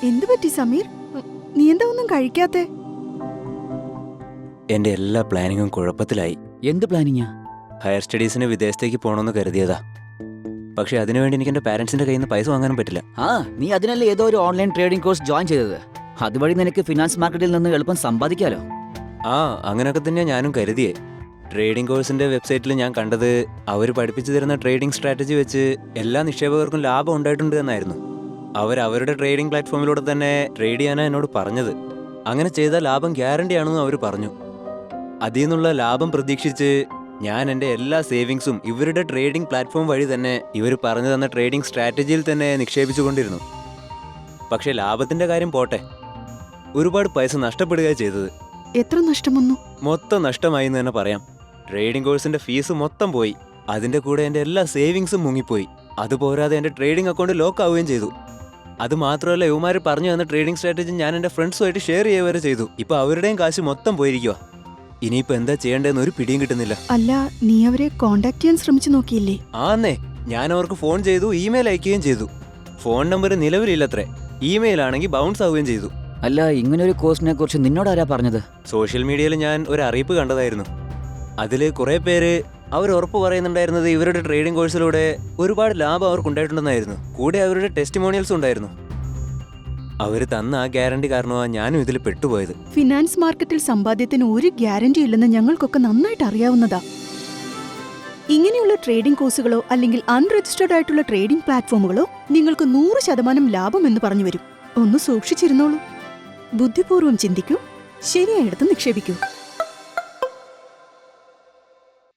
എന്തു പറ്റി സമീർ? നീ എന്താ ഒന്നും കഴിക്കാത്തെ? എന്റെ എല്ലാ പ്ലാനിങ്ങും കുഴപ്പത്തിലായി. എന്ത് പ്ലാനിങ്ങാ? ഹയർ സ്റ്റഡീസിന് വിദേശത്തേക്ക് പോകണമെന്ന് കരുതിയതാ. പക്ഷെ അതിനുവേണ്ടി എനിക്ക് എന്റെ പാരന്റ്സിന്റെ കയ്യിൽ നിന്ന് പൈസ വാങ്ങാനും പറ്റില്ല. നീ അതിനല്ലേ ഏതോ ഒരു ഓൺലൈൻ ട്രേഡിംഗ് കോഴ്സ് ജോയിൻ ചെയ്തത്? അതുവഴി നിനക്ക് ഫിനാൻസ് മാർക്കറ്റിൽ നിന്ന് എളുപ്പം സമ്പാദിക്കാലോ. അങ്ങനെയൊക്കെ തന്നെയാ ഞാനും കരുതിയേ. ട്രേഡിംഗ് കോഴ്സിന്റെ വെബ്സൈറ്റിൽ ഞാൻ കണ്ടത് അവർ പഠിപ്പിച്ചു തരുന്ന ട്രേഡിംഗ് സ്ട്രാറ്റജി വെച്ച് എല്ലാ നിക്ഷേപകർക്കും ലാഭം ഉണ്ടായിട്ടുണ്ട് എന്നായിരുന്നു. അവരുടെ ട്രേഡിംഗ് പ്ലാറ്റ്ഫോമിലൂടെ തന്നെ ട്രേഡ് ചെയ്യാനാ എന്നോട് പറഞ്ഞത്. അങ്ങനെ ചെയ്താൽ ലാഭം ഗ്യാരണ്ടി ആണെന്നും അവർ പറഞ്ഞു. അതിൽ നിന്നുള്ള ലാഭം പ്രതീക്ഷിച്ച് ഞാൻ എൻ്റെ എല്ലാ സേവിങ്സും ഇവരുടെ ട്രേഡിംഗ് പ്ലാറ്റ്ഫോം വഴി തന്നെ ഇവർ പറഞ്ഞു തന്ന ട്രേഡിംഗ് സ്ട്രാറ്റജിയിൽ തന്നെ നിക്ഷേപിച്ചുകൊണ്ടിരുന്നു. പക്ഷേ ലാഭത്തിന്റെ കാര്യം പോട്ടെ, ഒരുപാട് പൈസ നഷ്ടപ്പെടുക ചെയ്തത്. എത്ര നഷ്ടം വന്നു? മൊത്തം നഷ്ടമായി എന്ന് തന്നെ പറയാം. ട്രേഡിംഗ് കോഴ്സിന്റെ ഫീസ് മൊത്തം പോയി. അതിന്റെ കൂടെ എൻ്റെ എല്ലാ സേവിങ്സും മുങ്ങിപ്പോയി. അതുപോരാതെ എൻ്റെ ട്രേഡിംഗ് അക്കൗണ്ട് ലോക്ക് ആവുകയും ചെയ്തു. അത് മാത്രമല്ല, യുവമാര് പറഞ്ഞു തന്ന ട്രേഡിംഗ് സ്ട്രാറ്റജി ഞാൻ എൻ്റെ ഫ്രണ്ട്സുമായിട്ട് ഷെയർ ചെയ്യുക വരെ ചെയ്തു. ഇപ്പൊ അവരുടെയും കാശ് മൊത്തം പോയിരിക്കുക. ഇനിയിപ്പോ എന്താ ചെയ്യേണ്ടതെന്ന് ഒരു പിടിയും കിട്ടുന്നില്ല. അല്ല, നീ അവരെ കോണ്ടാക്ട് ചെയ്യാൻ ശ്രമിച്ചു നോക്കിയില്ലേ? ഞാൻ അവർക്ക് ഫോൺ ചെയ്തു, ഇമെയിൽ അയക്കുകയും ചെയ്തു. ഫോൺ നമ്പർ നിലവിലില്ലത്രേ. ഇമെയിൽ ആണെങ്കിൽ ബൗൺസ് ആവുകയും ചെയ്തു. അല്ല, ഇങ്ങനൊരു കോഴ്സിനെ കുറിച്ച് നിന്നോട് ആരാ പറഞ്ഞത്? സോഷ്യൽ മീഡിയയിൽ ഞാൻ ഒരു അറിയിപ്പ് കണ്ടതായിരുന്നു. അതില് കുറെ പേര് അവർ ഉറപ്പ് പറയുന്നുണ്ടായിരുന്നത് ഇവരുടെ ട്രേഡിംഗ് കോഴ്സിലൂടെ ഒരുപാട് ലാഭം അവർക്കുണ്ടായിട്ടുണ്ടെന്നായിരുന്നു. കൂടെ അവരുടെ ടെസ്റ്റിമോണിയൽസ് ഉണ്ടായിരുന്നു. അവർ തന്ന ആ ഗ്യാരണ്ടി കാരണമാണ് ഞാനും ഇതിൽ പെട്ടുപോയത്. ഫിനാൻസ് മാർക്കറ്റിൽ സമ്പാദ്യത്തിന് ഒരു ഗ്യാരണ്ടി ഇല്ലെന്ന് ഞങ്ങൾക്കൊക്കെ നന്നായിട്ട് അറിയാവുന്നതാ. ഇങ്ങനെയുള്ള ട്രേഡിംഗ് കോഴ്സുകളോ അല്ലെങ്കിൽ അൺരജിസ്റ്റേർഡ് ആയിട്ടുള്ള ട്രേഡിംഗ് പ്ലാറ്റ്ഫോമുകളോ നിങ്ങൾക്ക് 100% ലാഭം എന്ന് പറഞ്ഞു വരും. ഒന്ന് സൂക്ഷിച്ചിരുന്നോളൂ. ബുദ്ധിപൂർവ്വം ചിന്തിക്കൂ, ശരിയായിടത്ത് നിക്ഷേപിക്കൂ.